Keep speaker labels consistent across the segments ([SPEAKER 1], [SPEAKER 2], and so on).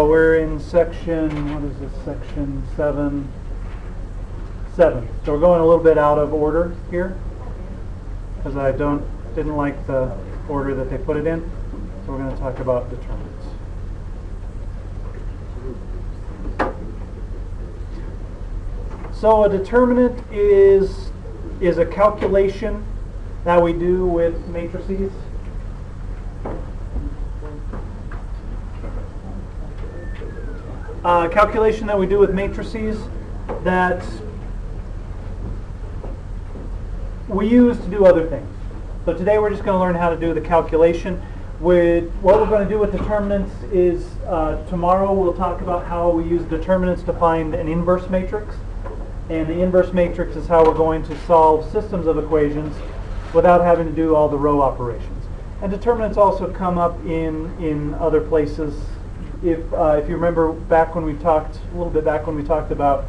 [SPEAKER 1] So we're in section, what is this, section 7. So we're going a little bit out of order here because I didn't like the order that they put it in. So we're going to talk about determinants. So a determinant is a calculation that we do with matrices. Calculation that we do with matrices that we use to do other things. So today we're just going to learn how to do the calculation. What we're going to do with determinants is tomorrow we'll talk about how we use determinants to find an inverse matrix. And the inverse matrix is how we're going to solve systems of equations without having to do all the row operations. And determinants also come up in other places. If you remember back when we talked about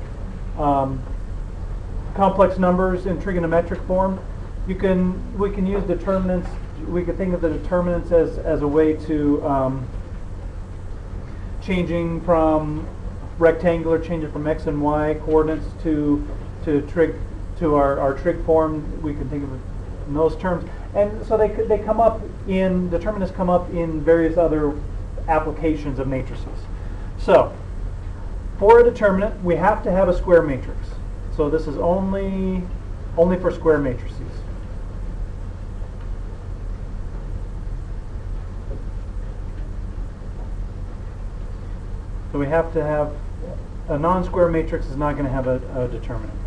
[SPEAKER 1] complex numbers in trigonometric form, we can use determinants. We could think of the determinants as a way to changing from rectangular, changing from x and y coordinates to our trig form. We can think of it in those terms. And so they come up in determinants come up in various other applications of matrices. So for a determinant, we have to have a square matrix. So this is only for square matrices. So we have to have a non-square matrix is not going to have a determinant.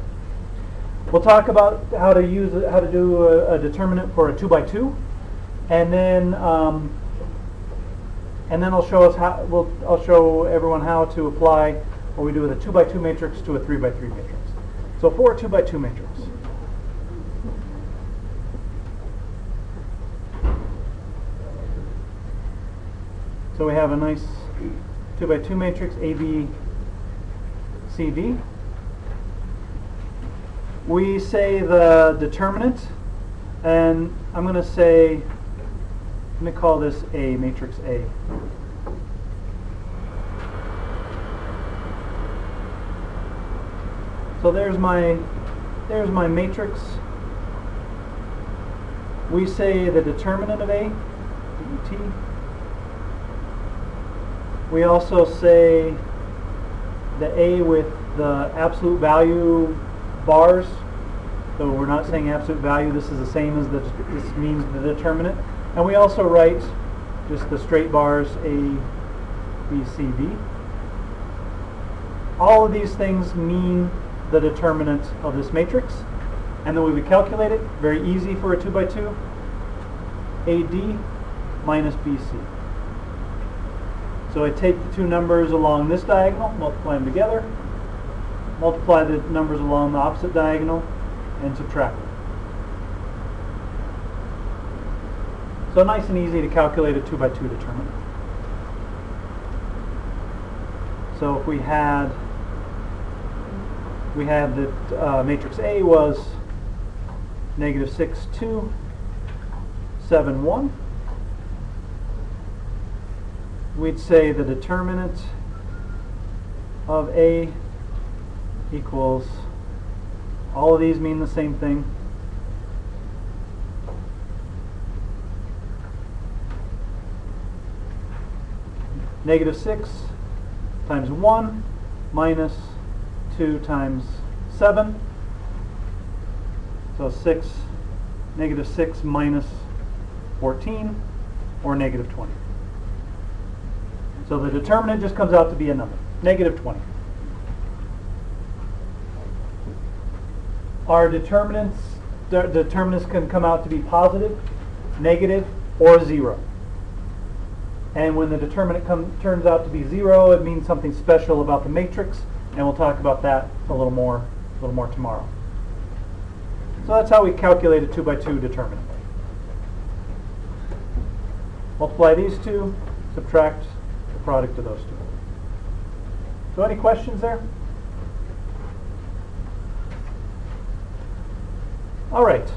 [SPEAKER 1] We'll talk about how to do a determinant for a 2 by 2, and then I'll show everyone how to apply what we do with a 2 by 2 matrix to a 3 by 3 matrix. So for a 2 by 2 matrix, so we have a nice 2 by 2 matrix, A, B, C, D. We say the determinant, and I'm going to say, let me call this A, matrix A. So there's my matrix. We say the determinant of A, T. We also say the A with the absolute value bars. So we're not saying absolute value. This is the same as this means the determinant. And we also write just the straight bars A, B, C, D. All of these things mean the determinant of this matrix. And then we would calculate it, very easy for a 2 by 2, AD minus BC. So I take the two numbers along this diagonal, multiply them together, multiply the numbers along the opposite diagonal, and subtract them. So nice and easy to calculate a 2 by 2 determinant. So if we had that matrix A was -6, 2, 7, 1. We'd say the determinant of A equals, all of these mean the same thing, -6 times 1 minus 2 times 7. So -6 minus 14, or -20. So the determinant just comes out to be a number, -20. Our determinants can come out to be positive, negative, or 0. And when the determinant turns out to be 0, it means something special about the matrix, and we'll talk about that a little more tomorrow. So that's how we calculate a 2 by 2 determinant. Multiply these two, subtract the product of those two. So any questions there? All right.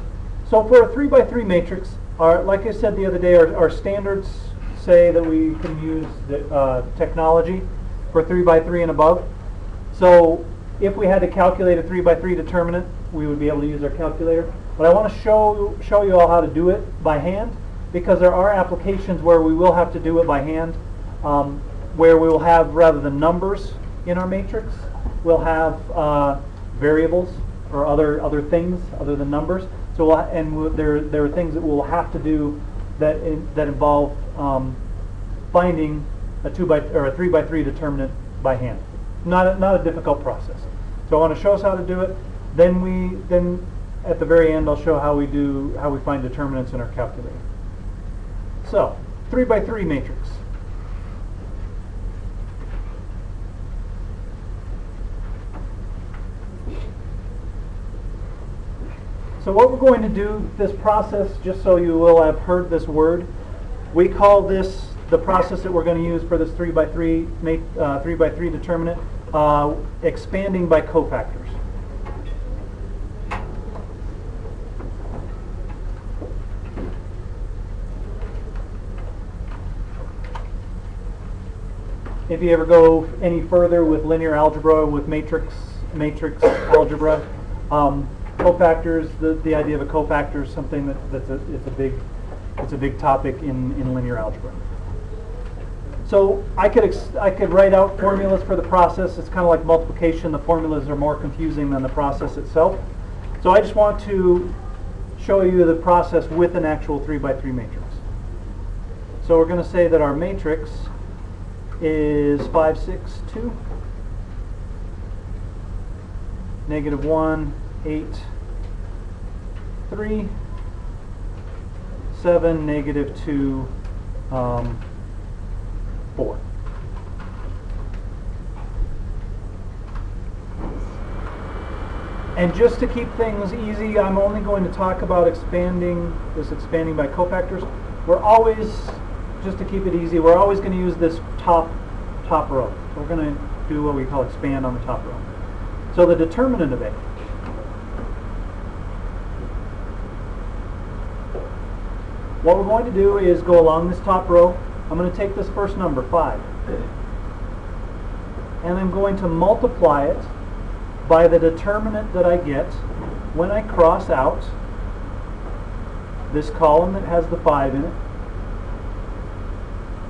[SPEAKER 1] So for a 3 by 3 matrix, like I said the other day, our standards say that we can use the technology for 3 by 3 and above. So if we had to calculate a 3 by 3 determinant, we would be able to use our calculator. But I want to show you all how to do it by hand, because there are applications where we will have to do it by hand, where we will have, rather than numbers in our matrix, we'll have variables or other things other than numbers. So there are things that we'll have to do that involve finding a 3 by 3 determinant by hand. Not a difficult process. So I want to show us how to do it. Then at the very end I'll show how we find determinants in our calculator. So 3 by 3 matrix. So what we're going to do, this process, just so you will have heard this word, we call this, the process that we're going to use for this 3 by 3 determinant, expanding by cofactors. If you ever go any further with linear algebra, with matrix algebra, cofactors, the idea of a cofactor is something it's a big topic in linear algebra. So I could write out formulas for the process. It's kind of like multiplication. The formulas are more confusing than the process itself. So I just want to show you the process with an actual 3 by 3 matrix. So we're going to say that our matrix is 5, 6, 2, -1, 8, 3, 7, -2, 4. And just to keep things easy, I'm only going to talk about expanding by cofactors. We're always, just to keep it easy, we're always going to use this top row. So we're going to do what we call expand on the top row. So the determinant of A. What we're going to do is go along this top row. I'm going to take this first number, 5, and I'm going to multiply it by the determinant that I get when I cross out this column that has the 5 in it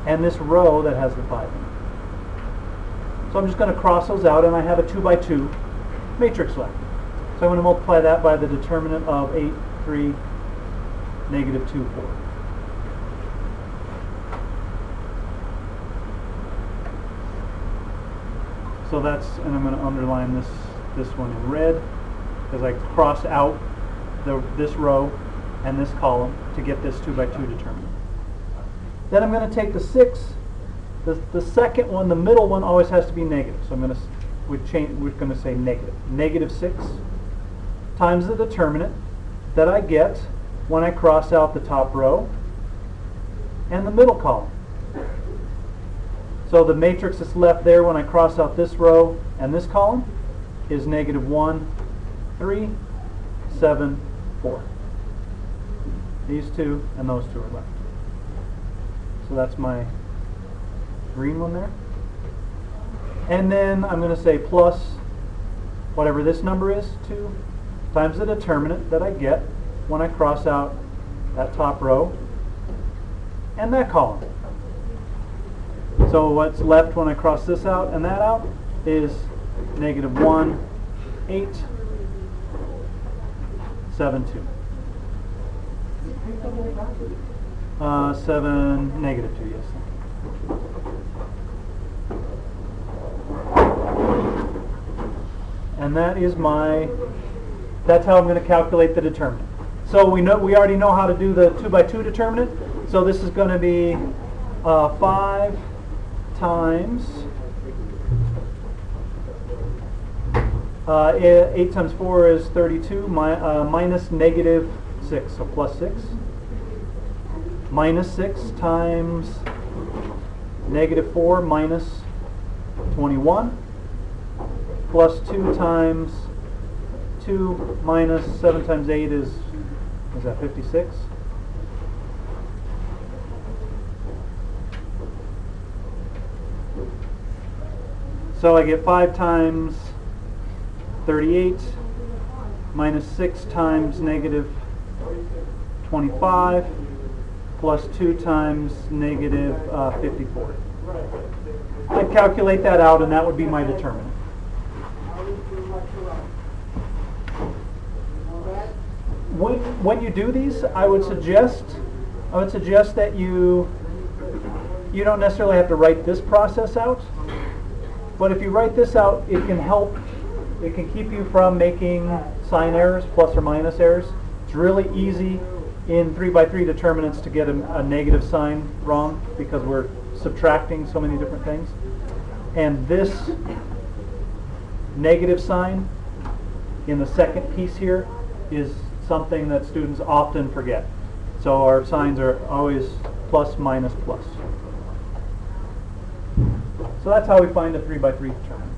[SPEAKER 1] and this row that has the 5 in it. So I'm just going to cross those out, and I have a 2 by 2 matrix left. So I'm going to multiply that by the determinant of 8, 3, -2, 4. So that's, and I'm going to underline this one in red, because I crossed out this row and this column to get this 2 by 2 determinant. Then I'm going to take the 6. The second one, the middle one, always has to be negative. So we're going to say negative. -6 times the determinant that I get when I cross out the top row and the middle column. So the matrix that's left there when I cross out this row and this column is -1, 3, 7, 4. These two and those two are left. So that's my green one there. And then I'm going to say plus whatever this number is, 2, times the determinant that I get when I cross out that top row and that column. So what's left when I cross this out and that out is -1, 8, 7, 2. 7, -2, yes. And that's how I'm going to calculate the determinant. So we already know how to do the 2 by 2 determinant. So this is going to be 5 times 8 times 4 is 32 minus -6, so plus 6, minus 6 times -4 minus 21, plus 2 times 2 minus 7 times 8 is that 56? So I get 5 times 38 minus 6 times negative 25 plus 2 times negative 54. I'd calculate that out, and that would be my determinant. When you do these, I would suggest that you don't necessarily have to write this process out, but if you write this out, it can keep you from making sign errors, plus or minus errors. It's really easy in 3x3 determinants to get a negative sign wrong because we're subtracting so many different things. And this negative sign in the second piece here is something that students often forget. So our signs are always plus, minus, plus. So that's how we find a 3x3 determinant.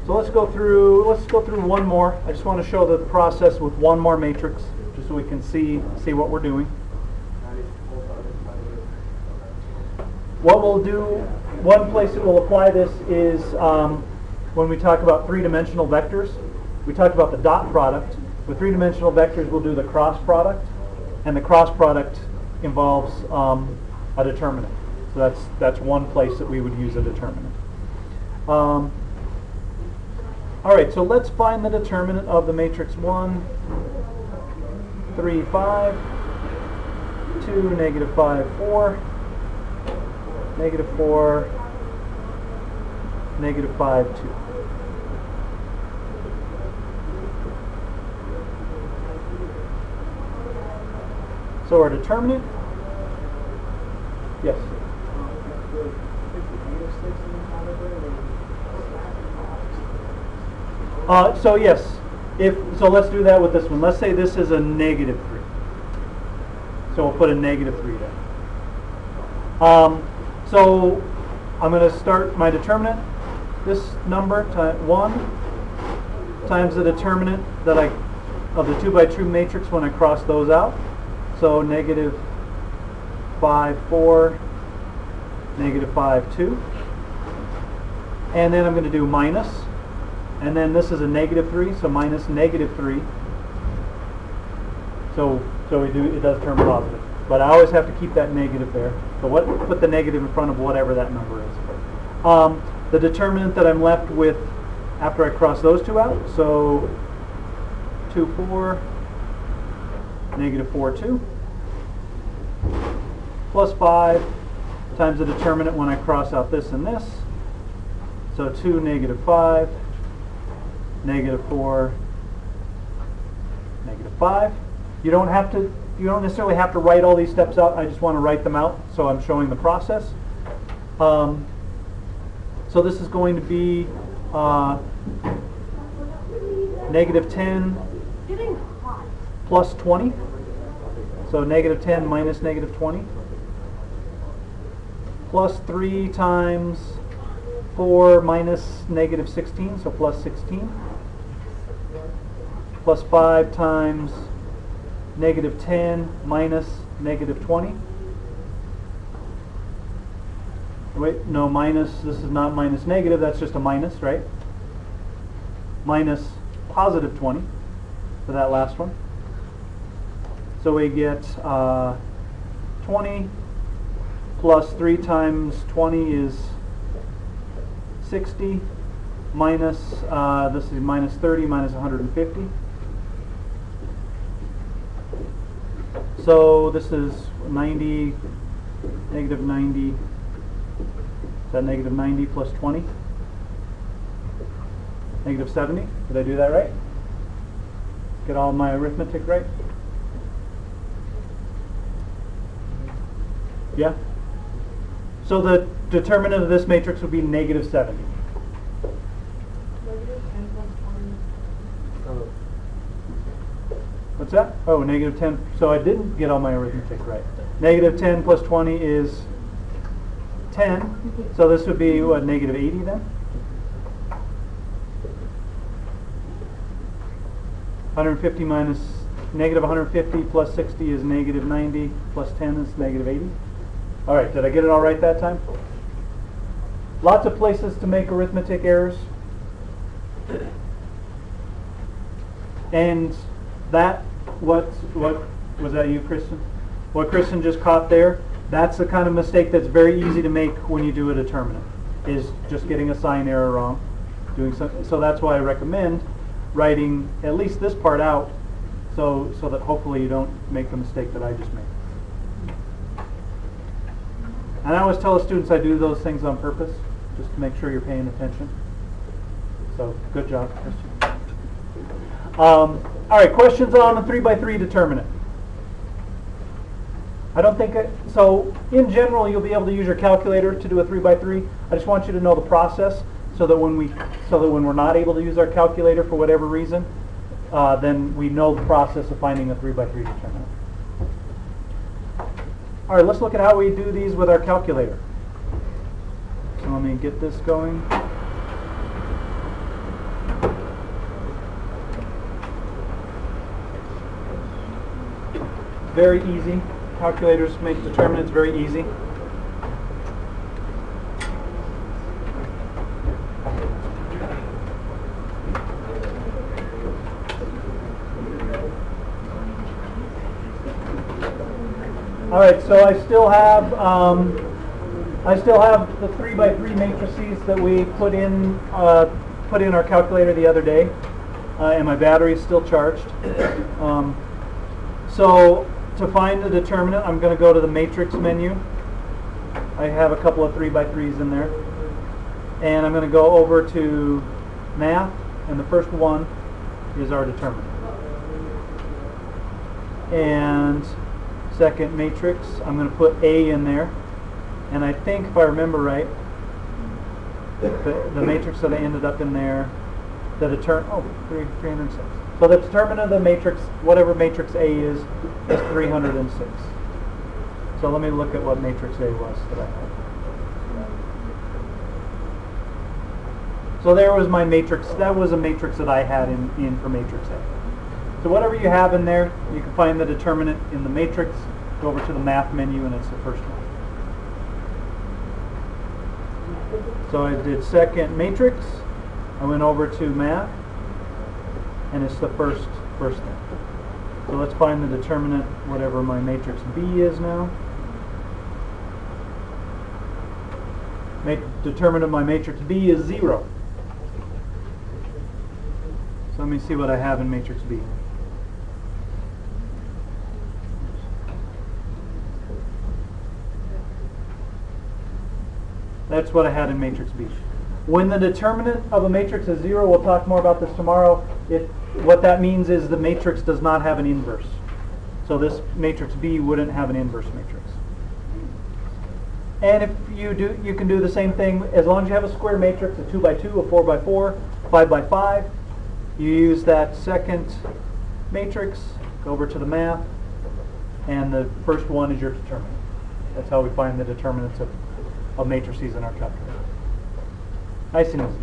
[SPEAKER 1] So let's go through one more. I just want to show the process with one more matrix, just so we can see what we're doing. What we'll do, one place that we'll apply this is when we talk about three-dimensional vectors. We talked about the dot product. With three-dimensional vectors, we'll do the cross product, and the cross product involves a determinant. So that's one place that we would use a determinant. All right, so let's find the determinant of the matrix 1, 3, 5, 2, negative 5, 4, negative 4, negative 5, 2. So our determinant, yes. So yes, so let's do that with this one. Let's say this is a negative 3. So we'll put a negative 3 there. So I'm going to start my determinant. This number, 1, times the determinant of the 2x2 matrix when I cross those out. So negative 5, 4, negative 5, 2. And then I'm going to do minus. And then this is a negative 3, so minus negative 3. So it does turn positive. But I always have to keep that negative there. So put the negative in front of whatever that number is. The determinant that I'm left with after I cross those two out, so 2, 4, negative 4, 2, plus 5 times the determinant when I cross out this and this. So 2, negative 5, negative 4, negative 5. You don't necessarily have to write all these steps out. I just want to write them out, so I'm showing the process. So this is going to be negative 10 plus 20. So negative 10 minus negative 20. Plus 3 times 4 minus negative 16, so plus 16. Plus 5 times negative 10 minus negative 20. Wait, no, minus, this is not minus negative, that's just a minus, right? Minus positive 20 for that last one. So we get 20 plus 3 times 20 is 60 minus, this is minus 30 minus 150. So this is 90, negative 90, is that negative 90 plus 20? Negative 70, did I do that right? Get all my arithmetic right? Yeah? So the determinant of this matrix would be negative 70. What's that? Oh, negative 10. So I didn't get all my arithmetic right. Negative 10 plus 20 is 10. So this would be, what, negative 80 then? 150 minus negative 150 plus 60 is negative 90 plus 10 is negative 80. All right, did I get it all right that time? Lots of places to make arithmetic errors. And that, what was that you, Kristen? What Kristen just caught there, that's the kind of mistake that's very easy to make when you do a determinant, is just getting a sign error wrong. So that's why I recommend writing at least this part out so that hopefully you don't make the mistake that I just made. And I always tell the students I do those things on purpose, just to make sure you're paying attention. So good job, Kristen. All right, questions on the 3x3 determinant? I don't think so in general you'll be able to use your calculator to do a 3x3. I just want you to know the process so that when we're not able to use our calculator for whatever reason, then we know the process of finding a 3x3 determinant. All right, let's look at how we do these with our calculator. So let me get this going. Very easy. Calculators make determinants very easy. All right, so I still have the 3x3 matrices that we put in our calculator the other day, and my battery is still charged. So to find the determinant, I'm going to go to the matrix menu. I have a couple of 3x3s in there, and I'm going to go over to math, and the first one is our determinant. And second matrix, I'm going to put A in there, and I think if I remember right, the matrix that I ended up in there, the 306. So the determinant of the matrix, whatever matrix A is 306. So let me look at what matrix A was that I had. So there was my matrix. That was a matrix that I had in for matrix A. So whatever you have in there, you can find the determinant in the matrix. Go over to the math menu, and it's the first one. So I did second matrix. I went over to math, and it's the first thing. So let's find the determinant, whatever my matrix B is now. Determinant of my matrix B is 0. So let me see what I have in matrix B. That's what I had in matrix B. When the determinant of a matrix is 0, we'll talk more about this tomorrow. What that means is the matrix does not have an inverse. So this matrix B wouldn't have an inverse matrix. And if you do, you can do the same thing. As long as you have a square matrix, a 2x2, a 4x4, 5x5, you use that second matrix, go over to the math, and the first one is your determinant. That's how we find the determinants of matrices in our calculator. Nice and easy.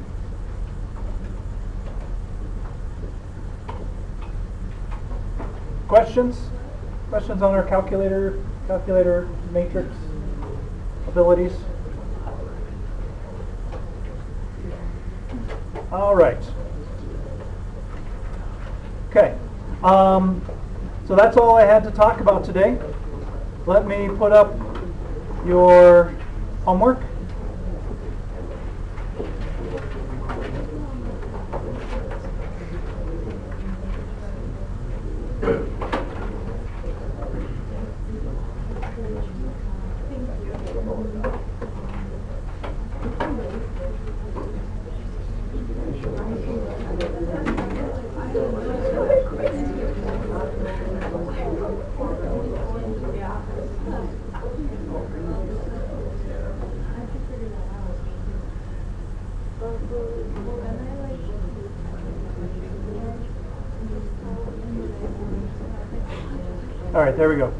[SPEAKER 1] Questions? Questions on our calculator matrix abilities? All right. Okay. So that's all I had to talk about today. Let me put up your homework. All right, there we go.